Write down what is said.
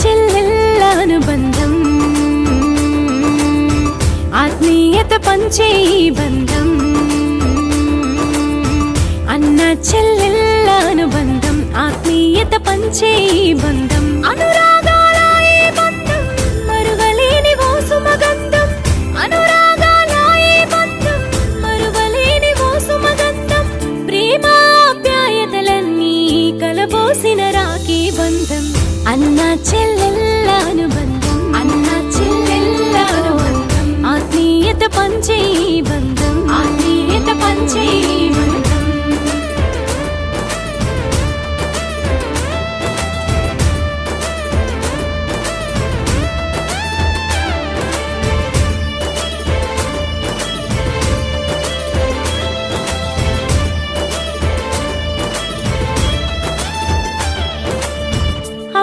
చెల్లెళ్ళ అనుబంధం ఆత్మీయత పంచే ఈ బంధం అన్న చెల్లెళ్ళ అనుబంధం ఆత్మీయత పంచే ఈ బంధం అనురాగాల ఈ బంధం మరువలేని ఓ సుమగంధం అనురాగాల ఈ బంధం మరువలేని ఓ సుమగంధం ప్రేమ ఆప్యాయతలన్నీ కలబోసిన రాఖీ బంధం అన్న చెల్లెళ్ళ అనుబంధం అన్న చెల్లెళ్ళ అనుబంధం ఆత్మీయత పంచే ఈ బంధం ఆత్మీయత పంచే ఈ బంధం